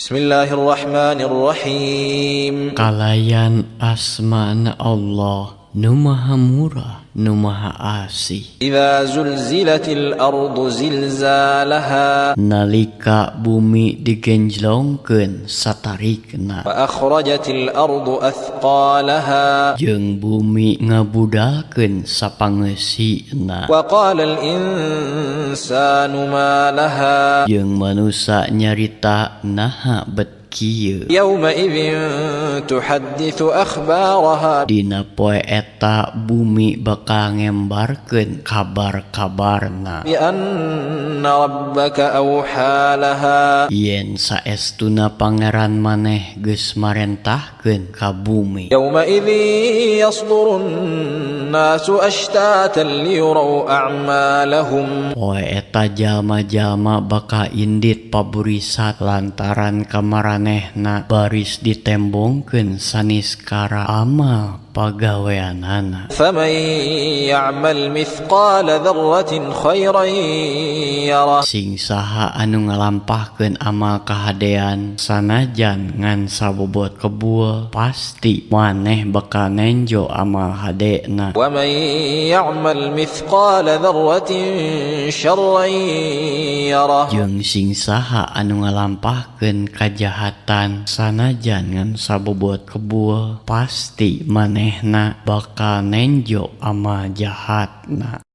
Bismillahirrahmanirrahim. Kalayan asmana Allah nu maha murah nu maha asih. Idza zulzilatil ardu zilzalaha Nalika bumi digenjlongkeun satarikna wa akhrajatil ardu athqalaha jeung bumi ngabudalkeun sapangeusina wa qalal insanu ma laha jeung manusa nyarita naha bet kieu. yawma idzin tuhadditsu akhbaraha Dina poe eta bumi bakal ngembarkeun kabar-kabarna bi anna rabbaka awha laha yen saestuna pangeran maneh geus marentahkeun ka bumi. yawma idzin yasdurun nasu ashtatan liyuraw a'malahum Poe eta jalma-jalma bakal indit paburisat lantaran kamaranehna baris ditembongkeun saniskara amal pagaweanana. faman ya'mal mithqala dzarratin khairan yarah Sing saha anu ngalampahkeun amal kahadean sanajan ngan sabobot kebul pasti maneh bakal nenjo amal hadena. ومن يعمل مثقال ذرة شرا يره Jeung sing saha anu ngalampahkeun kajahatan sanajan ngan sabobot kebul pasti manehna bakal nenjo amal jahatna.